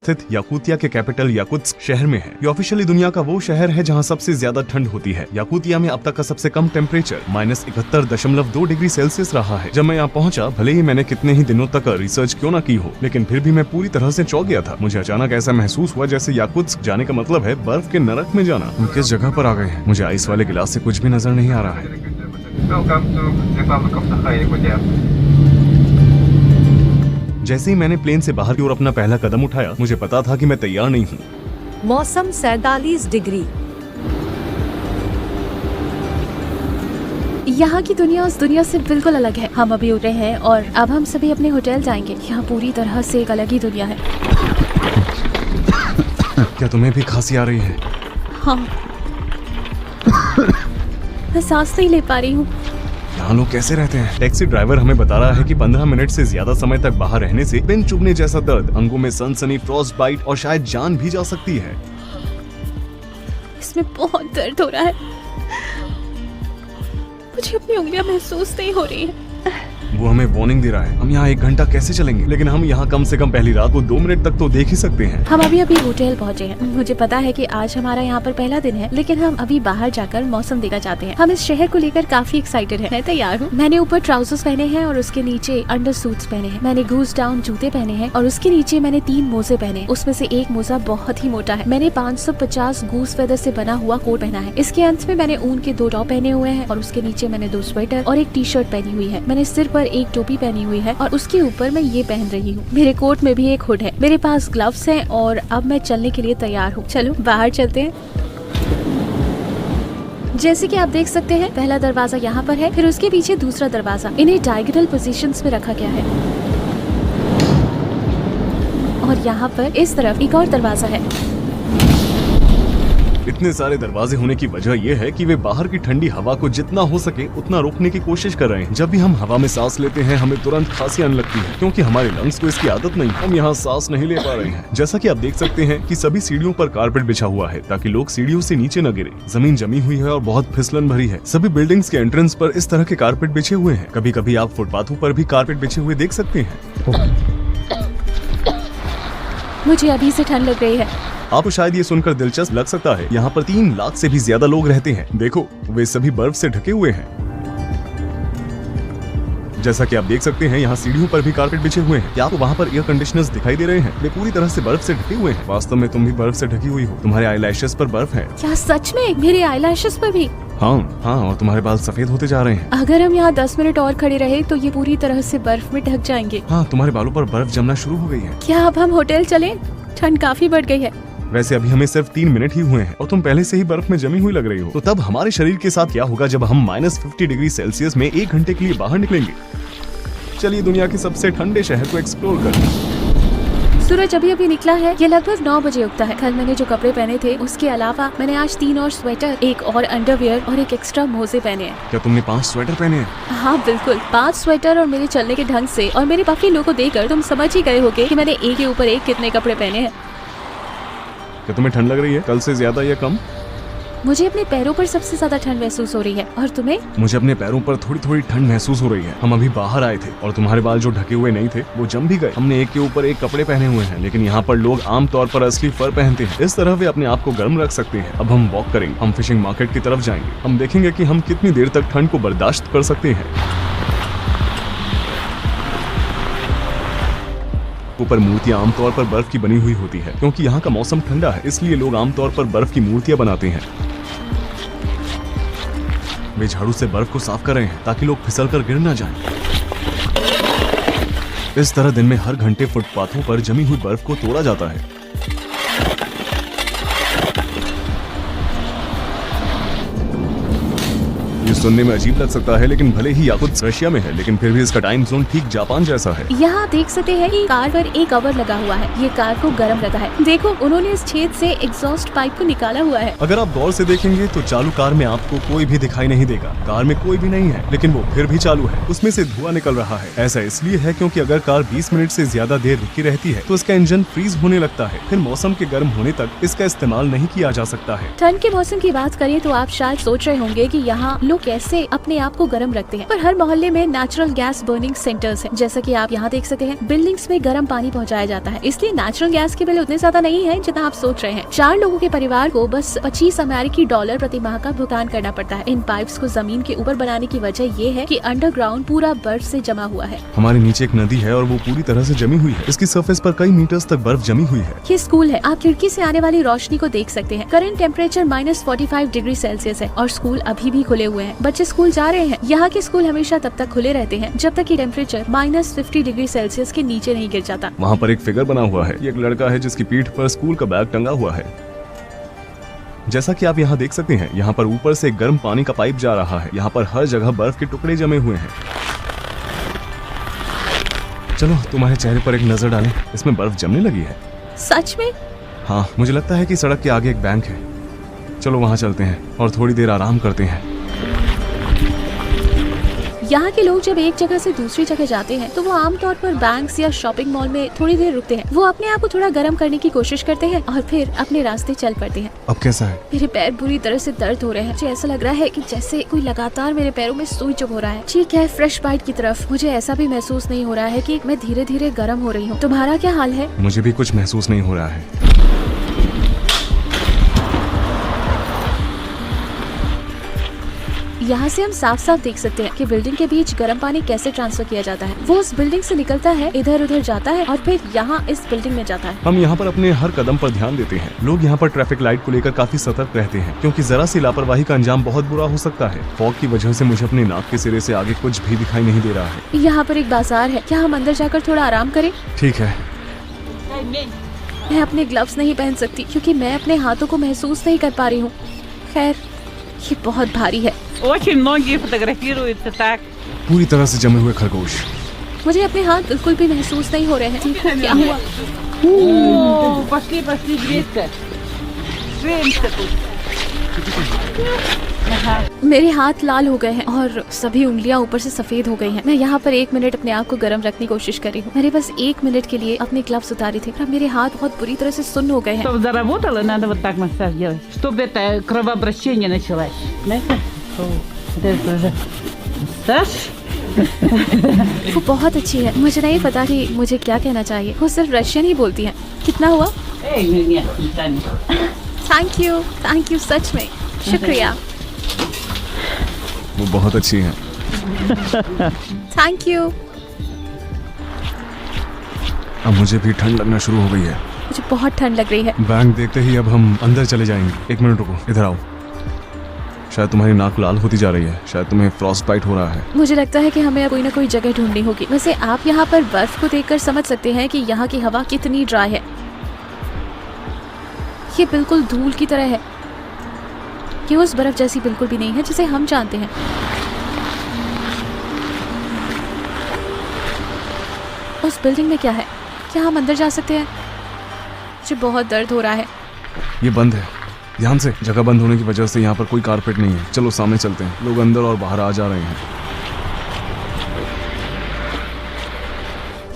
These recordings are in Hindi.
स्थित याकुतिया के कैपिटल याकुत्स्क शहर में है। ये ऑफिशियली दुनिया का वो शहर है जहाँ सबसे ज्यादा ठंड होती है। याकुतिया में अब तक का सबसे कम टेम्परेचर -71.2 डिग्री सेल्सियस रहा है। जब मैं यहाँ पहुँचा, भले ही मैंने कितने ही दिनों तक रिसर्च क्यों न की हो, लेकिन फिर भी मैं पूरी तरह से चौंक गया था। मुझे अचानक ऐसा महसूस हुआ जैसे याकुत्स्क जाने का मतलब है बर्फ के नरक में जाना। हम किस जगह पर आ गए हैं? मुझे आइस वाले गिलास से कुछ भी नजर नहीं आ रहा है। जैसे ही मैंने प्लेन से बाहर की ओर अपना पहला कदम उठाया, मुझे पता था कि मैं तैयार नहीं हूँ। मौसम 47 डिग्री। यहाँ की दुनिया उस दुनिया से बिल्कुल अलग है। हम अभी उतरे हैं और अब हम सभी अपने होटल जाएंगे। यहाँ पूरी तरह से एक अलग ही दुनिया है। क्या तुम्हें भी खांसी आ रही है? हाँ, मैं सांस नहीं ले पा रही हूँ। यहाँ लोग कैसे रहते हैं? टैक्सी ड्राइवर हमें बता रहा है कि 15 मिनट से ज्यादा समय तक बाहर रहने से पिन चुभने जैसा दर्द, अंगों में सनसनी, फ्रॉस्ट बाइट और शायद जान भी जा सकती है। इसमें बहुत दर्द हो रहा है। मुझे अपनी उंगलियां महसूस नहीं हो रही है। वो हमें वार्निंग दे रहा है। हम यहाँ 1 घंटा कैसे चलेंगे? लेकिन हम यहाँ कम से कम पहली रात को 2 मिनट तक तो देख ही सकते हैं। हम अभी होटल पहुँचे हैं। मुझे पता है कि आज हमारा यहाँ पर पहला दिन है, लेकिन हम अभी बाहर जाकर मौसम देखना चाहते हैं। हम इस शहर को लेकर काफी एक्साइटेड हैं। मैं तैयार हूँ। मैंने ऊपर ट्राउजर्स पहने हैं और उसके नीचे अंडर सूट्स पहने हैं। मैंने गूज डाउन जूते पहने हैं और उसके नीचे मैंने 3 मोजे पहने। उसमें से एक मोजा बहुत ही मोटा है। मैंने 550 गूस फेदर से बना हुआ कोट पहना है। इसके अंत में मैंने ऊन के 2 टॉप पहने हुए हैं और उसके नीचे मैंने 2 स्वेटर और एक टी-शर्ट पहनी हुई है। मैंने सिर पर एक टोपी पहनी हुई है और उसके ऊपर मैं ये पहन रही हूँ। मेरे कोट में भी एक हुड है। मेरे पास ग्लव्स हैं और अब मैं चलने के लिए तैयार हूँ। चलो बाहर चलते हैं। जैसे कि आप देख सकते हैं, पहला दरवाजा यहाँ पर है, फिर उसके पीछे दूसरा दरवाजा। इन्हें डायगोनल पोजीशंस में रखा गया है और यहाँ पर इस तरफ एक और दरवाजा है। इतने सारे दरवाजे होने की वजह यह है कि वे बाहर की ठंडी हवा को जितना हो सके उतना रोकने की कोशिश कर रहे हैं। जब भी हम हवा में सांस लेते हैं, हमें तुरंत खांसी आने लगती है, क्योंकि हमारे लंग्स को इसकी आदत नहीं। हम यहाँ सांस नहीं ले पा रहे हैं। जैसा कि आप देख सकते हैं कि सभी सीढ़ियों पर कारपेट बिछा हुआ है ताकि लोग सीढ़ियों से नीचे न गिरे। जमीन जमी हुई है और बहुत फिसलन भरी है। सभी बिल्डिंग्स के एंट्रेंस पर इस तरह के कारपेट बिछे हुए हैं। कभी कभी आप फुटपाथों पर भी कारपेट बिछे हुए देख सकते हैं। मुझे अभी से ठंड लग रही है। आपको शायद ये सुनकर दिलचस्प लग सकता है, यहाँ पर 3 लाख से भी ज्यादा लोग रहते हैं। देखो, वे सभी बर्फ से ढके हुए हैं। जैसा कि आप देख सकते हैं, यहाँ सीढ़ियों पर भी कारपेट बिछे हुए हैं। क्या आपको वहाँ पर एयर कंडीशनर्स दिखाई दे रहे हैं? वे पूरी तरह से बर्फ से ढके हुए हैं। वास्तव में तुम भी बर्फ से ढकी हुई हो। तुम्हारे आईलैशेस पर बर्फ है। क्या सच में? मेरे आईलैशेस पर भी? हाँ, और तुम्हारे बाल सफेद होते जा रहे हैं। अगर हम यहाँ 10 मिनट और खड़े रहे तो ये पूरी तरह से बर्फ में ढक जाएंगे। हाँ, तुम्हारे बालों पर बर्फ जमना शुरू हो गई है। क्या अब हम होटल चलें? ठंड काफी बढ़ गई है। वैसे अभी हमें सिर्फ 3 मिनट ही हुए हैं और तुम पहले से ही बर्फ में जमी हुई लग रही हो। तो तब हमारे शरीर के साथ क्या होगा जब हम -50 डिग्री सेल्सियस में 1 घंटे के लिए बाहर निकलेंगे? चलिए दुनिया के सबसे ठंडे शहर को एक्सप्लोर करें। सूरज अभी निकला है। ये लगभग 9 बजे उगता है। कल मैंने जो कपड़े पहने थे उसके अलावा मैंने आज 3 और स्वेटर, एक और अंडरवियर और एक एक्स्ट्रा मोजे पहने हैं। क्या तुमने 5 स्वेटर पहने हैं? हाँ बिल्कुल, 5 स्वेटर। और मेरे चलने के ढंग से और मेरे पफी लुक को देखकर तुम समझ ही गए होगे कि मैंने एक के ऊपर एक कितने कपड़े पहने हैं। क्या तुम्हें ठंड लग रही है? कल से ज्यादा या कम? मुझे अपने पैरों पर सबसे ज्यादा ठंड महसूस हो रही है। और तुम्हें? मुझे अपने पैरों पर थोड़ी थोड़ी ठंड महसूस हो रही है। हम अभी बाहर आए थे और तुम्हारे बाल जो ढके हुए नहीं थे वो जम भी गए। हमने एक के ऊपर एक कपड़े पहने हुए हैं, लेकिन यहाँ पर लोग आमतौर पर असली फर पहनते हैं। इस तरह वे अपने आप को गर्म रख सकते हैं। अब हम वॉक करेंगे। हम फिशिंग मार्केट की तरफ जाएंगे। हम देखेंगे कि हम कितनी देर तक ठंड को बर्दाश्त कर सकते हैं। ऊपर मूर्तियां आमतौर पर बर्फ की बनी हुई होती है, क्योंकि यहाँ का मौसम ठंडा है, इसलिए लोग आमतौर पर बर्फ की मूर्तियां बनाते हैं। वे झाड़ू से बर्फ को साफ कर रहे हैं ताकि लोग फिसलकर गिर न जाएं। इस तरह दिन में हर घंटे फुटपाथों पर जमी हुई बर्फ को तोड़ा जाता है। ये सुनने में अजीब लग सकता है, लेकिन भले ही याकुत्स्क रशिया में है, लेकिन फिर भी इसका टाइम जोन ठीक जापान जैसा है। यहाँ देख सकते हैं कि कार पर एक कवर लगा हुआ है। ये कार को गर्म रखा है। देखो, उन्होंने इस छेद से एग्जॉस्ट पाइप को निकाला हुआ है। अगर आप गौर से देखेंगे तो चालू कार में आपको कोई भी दिखाई नहीं देगा। कार में कोई भी नहीं है, लेकिन वो फिर भी चालू है। उसमें से धुआं निकल रहा है। ऐसा इसलिए है क्योंकि अगर कार 20 मिनट से ज्यादा देर रुकी रहती है तो इसका इंजन फ्रीज होने लगता है। फिर मौसम के गर्म होने तक इसका इस्तेमाल नहीं किया जा सकता है। ठंड के मौसम की बात करें तो आप शायद सोच रहे होंगे कि यहाँ लोग लोग कैसे अपने आप को गर्म रखते हैं। पर हर मोहल्ले में नेचुरल गैस बर्निंग सेंटर्स हैं। जैसा कि आप यहाँ देख सकते हैं, बिल्डिंग्स में गर्म पानी पहुँचाया जाता है, इसलिए नेचुरल गैस के बिल उतने ज्यादा नहीं है जितना आप सोच रहे हैं। 4 लोगों के परिवार को बस $25 प्रति माह का भुगतान करना पड़ता है। इन पाइप्स को जमीन के ऊपर बनाने की वजह ये है कि अंडरग्राउंड पूरा बर्फ से जमा हुआ है। हमारे नीचे एक नदी है और वो पूरी तरह से जमी हुई है। इसकी सरफेस पर कई मीटर्स तक बर्फ जमी हुई है। ये स्कूल है, आप खिड़की से आने वाली रोशनी को देख सकते हैं। करंट टेम्परेचर -45 डिग्री सेल्सियस है और स्कूल अभी भी खुले हुए हैं। बच्चे स्कूल जा रहे हैं। यहाँ के स्कूल हमेशा तब तक खुले रहते हैं जब तक कि टेम्परेचर -50 डिग्री सेल्सियस के नीचे नहीं गिर जाता। वहाँ पर एक फिगर बना हुआ है। ये एक लड़का है जिसकी पीठ पर स्कूल का बैग टंगा हुआ है। जैसा कि आप यहाँ देख सकते हैं, यहाँ पर ऊपर से गर्म पानी का पाइप जा रहा है। यहाँ पर हर जगह बर्फ के टुकड़े जमे हुए हैं। चलो तुम्हारे चेहरे पर एक नजर डालें, इसमें बर्फ जमने लगी है। सच में? हाँ, मुझे लगता है कि सड़क के आगे एक बैंक है। चलो वहाँ चलते हैं और थोड़ी देर आराम करते हैं। यहाँ के लोग जब एक जगह से दूसरी जगह जाते हैं तो वो आमतौर पर बैंक्स या शॉपिंग मॉल में थोड़ी देर रुकते हैं। वो अपने आप को थोड़ा गर्म करने की कोशिश करते हैं और फिर अपने रास्ते चल पड़ते हैं। अब कैसा है? मेरे पैर बुरी तरह से दर्द हो रहे हैं। मुझे ऐसा लग रहा है कि जैसे कोई लगातार मेरे पैरों में सुई चुभ हो रहा है। ठीक है, फ्रेश बाइट की तरफ। मुझे ऐसा भी महसूस नहीं हो रहा है कि मैं धीरे धीरे गर्म हो रही हूँ। तुम्हारा क्या हाल है? मुझे भी कुछ महसूस नहीं हो रहा है। यहाँ से हम साफ साफ देख सकते हैं कि बिल्डिंग के बीच गर्म पानी कैसे ट्रांसफर किया जाता है। वो उस बिल्डिंग से निकलता है, इधर उधर जाता है और फिर यहाँ इस बिल्डिंग में जाता है। हम यहाँ पर अपने हर कदम पर ध्यान देते हैं। लोग यहाँ पर ट्रैफिक लाइट को लेकर काफी सतर्क रहते हैं, क्योंकि जरा सी लापरवाही का अंजाम बहुत बुरा हो सकता है। फॉग की वजह से मुझे अपने नाक के सिरे से आगे कुछ भी दिखाई नहीं दे रहा है। यहाँ पर एक बाजार है, क्या हम अंदर जाकर थोड़ा आराम करें? ठीक है। मैं अपने ग्लव्स नहीं पहन सकती क्योंकि मैं अपने हाथों को महसूस नहीं कर पा रही हूँ। खैर, ये बहुत भारी है। Очень многие фотографируются так. पूरी तरह से जमे हुए खरगोश। मुझे अपने हाथ बिल्कुल भी महसूस नहीं हो रहे हैं। देखो क्या हुआ। О, пошли, Гречка. Женщина тут. मेरे हाथ लाल हो गए हैं और सभी उंगलियां ऊपर से सफेद हो गई हैं। मैं यहाँ पर 1 मिनट अपने आप को गर्म रखने की कोशिश कर रही हूँ। मैंने बस 1 मिनट के लिए अपने ग्लव्स उतारे थे। अब मेरे हाथ बहुत बुरी तरह से सुन्न हो गए हैं। Чтобы заработало, надо вот так массаж делать, чтобы это кровообращение началось. Знаете? Это уже массаж. वो बहुत अच्छी है। मुझे नहीं पता कि मुझे क्या कहना चाहिए। वो सिर्फ रशियन ही बोलती है। कितना हुआ? Эй, нет, не थैंक यू सच में शुक्रिया। वो बहुत अच्छी है। Thank you. अब मुझे भी ठंड लगना शुरू हो गई है। मुझे बहुत ठंड लग रही है। बैंक देखते ही अब हम अंदर चले जाएंगे। 1 मिनट रुको, इधर आओ। शायद तुम्हारी नाक लाल होती जा रही है। शायद तुम्हें फ्रॉस्ट बाइट हो रहा है। मुझे लगता है कि हमें कोई ना कोई जगह ढूंढनी होगी। वैसे आप यहाँ पर बर्फ को देखकर समझ सकते हैं कि यहाँ की हवा कितनी ड्राई है। ये बिल्कुल धूल की तरह है। ये उस बर्फ जैसी बिल्कुल भी नहीं है जिसे हम जानते हैं। उस बिल्डिंग में क्या है? क्या हम अंदर जा सकते हैं? मुझे बहुत दर्द हो रहा है। ये बंद है। ध्यान से। जगह बंद होने की वजह से यहाँ पर कोई कारपेट नहीं है। चलो सामने चलते हैं। लोग अंदर और बाहर आ जा रहे हैं।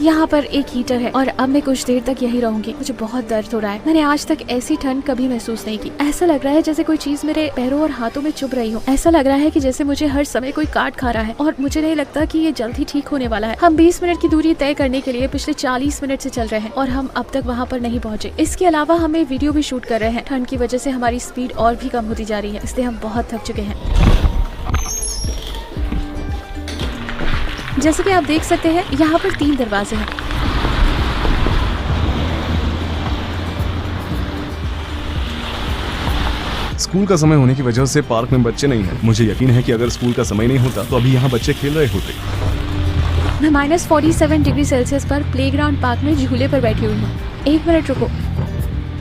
यहाँ पर एक हीटर है और अब मैं कुछ देर तक यही रहूंगी। मुझे बहुत दर्द हो रहा है। मैंने आज तक ऐसी ठंड कभी महसूस नहीं की। ऐसा लग रहा है जैसे कोई चीज मेरे पैरों और हाथों में चुभ रही हो। ऐसा लग रहा है कि जैसे मुझे हर समय कोई काट खा रहा है और मुझे नहीं लगता कि ये जल्द ही ठीक होने वाला है। हम 20 मिनट की दूरी तय करने के लिए पिछले 40 मिनट से चल रहे हैं और हम अब तक वहाँ पर नहीं पहुँचे। इसके अलावा हमें वीडियो भी शूट कर रहे हैं। ठंड की वजह से हमारी स्पीड और भी कम होती जा रही है, इसलिए हम बहुत थक चुके हैं। जैसे कि आप देख सकते हैं, यहाँ पर 3 दरवाजे हैं। स्कूल का समय होने की वजह से पार्क में बच्चे नहीं हैं। मुझे यकीन है कि अगर स्कूल का समय नहीं होता तो अभी यहाँ बच्चे खेल रहे होते। मैं -47 डिग्री सेल्सियस पर प्लेग्राउंड पार्क में झूले पर बैठी हुई हूँ। 1 मिनट रुको।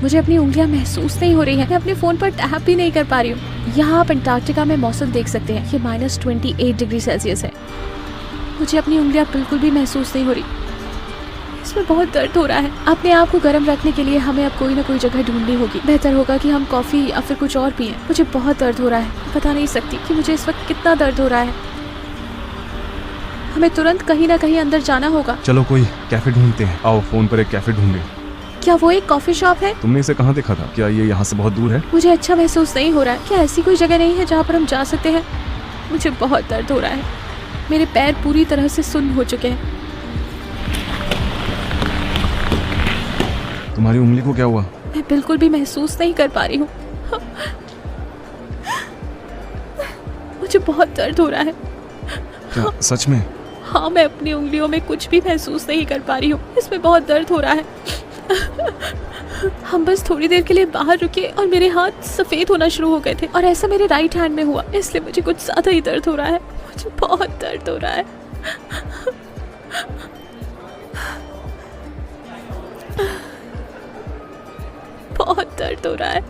मुझे अपनी उंगलियां महसूस नहीं हो रही हैं। मैं अपने फोन पर टैप भी नहीं कर पा रही हूँ। यहाँ आप अंटार्कटिका में मौसम देख सकते हैं। ये -28 डिग्री सेल्सियस है। मुझे अपनी उंगलियां बिल्कुल भी महसूस नहीं हो रही। इसमें बहुत दर्द हो रहा है। अपने आप को गर्म रखने के लिए हमें अब कोई ना कोई जगह ढूंढनी होगी। बेहतर होगा कि हम कॉफी या फिर कुछ और पिएं। मुझे बहुत दर्द हो रहा है। बता नहीं सकती कि मुझे इस वक्त कितना दर्द हो रहा है। हमें तुरंत कहीं ना कहीं अंदर जाना होगा। चलो कोई कैफे ढूंढते हैं। आओ फोन पर एक कैफे ढूंढे। क्या वो एक कॉफी शॉप है? तुमने इसे कहाँ देखा था? क्या ये यहाँ से बहुत दूर है? मुझे अच्छा महसूस नहीं हो रहा है। क्या ऐसी कोई जगह नहीं है जहाँ पर हम जा सकते हैं? मुझे बहुत दर्द हो रहा है। मेरे पैर पूरी तरह से सुन्न हो चुके हैं। तुम्हारी उंगली को क्या हुआ? मैं बिल्कुल भी महसूस नहीं कर पा रही हूँ। मुझे बहुत दर्द हो रहा है। क्या सच में? हाँ, मैं अपनी उंगलियों में कुछ भी महसूस नहीं कर पा रही हूँ। इसमें बहुत दर्द हो रहा है। हम बस थोड़ी देर के लिए बाहर रुके और मेरे हाथ सफेद होना शुरू हो गए थे और ऐसा मेरे राइट हैंड में हुआ, इसलिए मुझे कुछ ज्यादा ही दर्द हो रहा है। मुझे बहुत दर्द हो रहा है। बहुत दर्द हो रहा है।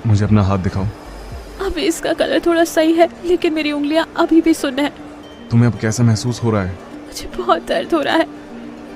मुझे अपना हाथ दिखाओ। अभी इसका कलर थोड़ा सही है, लेकिन मेरी उंगलियां अभी भी सुन्न है। तुम्हें अब कैसा महसूस हो रहा है? मुझे बहुत दर्द हो रहा है।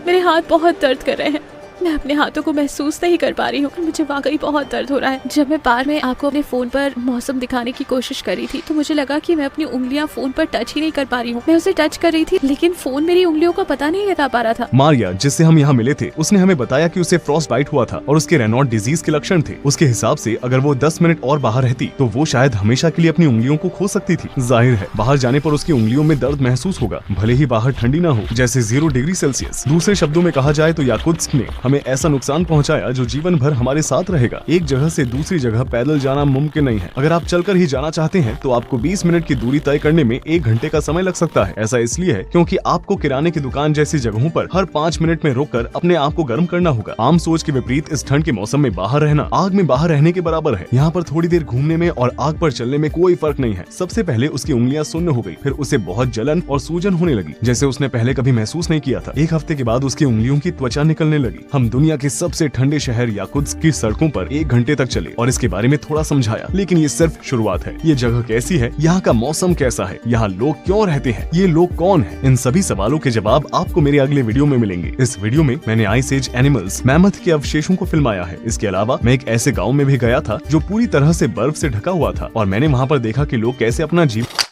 मेरे हाथ बहुत दर्द कर रहे हैं। मैं अपने हाथों को महसूस नहीं कर पा रही हूँ। मुझे वाकई बहुत दर्द हो रहा है। जब मैं बार में आपको अपने फोन पर मौसम दिखाने की कोशिश कर रही थी तो मुझे लगा कि मैं अपनी उंगलियां फोन पर टच ही नहीं कर पा रही हूँ। मैं उसे टच कर रही थी लेकिन फोन मेरी उंगलियों का पता नहीं लगा पा रहा था। मारिया, जिससे हम यहाँ मिले थे, उसने हमें बताया कि उसे फ्रॉस्ट बाइट हुआ था और उसके रेनॉल्ड डिजीज के लक्षण थे। उसके हिसाब से अगर वो 10 मिनट और बाहर रहती तो वो शायद हमेशा के लिए अपनी उंगलियों को खो सकती थी। जाहिर है बाहर जाने पर उसकी उंगलियों में दर्द महसूस होगा, भले ही बाहर ठंडी ना हो, जैसे 0 डिग्री सेल्सियस। दूसरे शब्दों में कहा जाए तो याकुत्स्क ने हमें ऐसा नुकसान पहुंचाया जो जीवन भर हमारे साथ रहेगा। एक जगह से दूसरी जगह पैदल जाना मुमकिन नहीं है। अगर आप चलकर ही जाना चाहते हैं तो आपको 20 मिनट की दूरी तय करने में 1 घंटे का समय लग सकता है। ऐसा इसलिए है क्योंकि आपको किराने की दुकान जैसी जगहों पर हर 5 मिनट में रोककर अपने आप को गर्म करना होगा। आम सोच के विपरीत इस ठंड के मौसम में बाहर रहना आग में बाहर रहने के बराबर है। यहाँ पर थोड़ी देर घूमने में और आग पर चलने में कोई फर्क नहीं है। सबसे पहले उसकी उंगलियां सुन्न हो गई, फिर उसे बहुत जलन और सूजन होने लगी, जैसे उसने पहले कभी महसूस नहीं किया था। 1 हफ्ते के बाद उसकी उंगलियों की त्वचा निकलने लगी। हम दुनिया के सबसे ठंडे शहर याकुत्स्क की सड़कों पर 1 घंटे तक चले और इसके बारे में थोड़ा समझाया, लेकिन ये सिर्फ शुरुआत है। ये जगह कैसी है, यहाँ का मौसम कैसा है, यहाँ लोग क्यों रहते हैं, ये लोग कौन हैं, इन सभी सवालों के जवाब आपको मेरे अगले वीडियो में मिलेंगे। इस वीडियो में मैंने आइस एज एनिमल्स मैमथ के अवशेषों को फिल्माया है। इसके अलावा मैं एक ऐसे गाँव में भी गया था जो पूरी तरह से बर्फ से ढका हुआ था और मैंने वहाँ पर देखा कि लोग कैसे अपना जीवन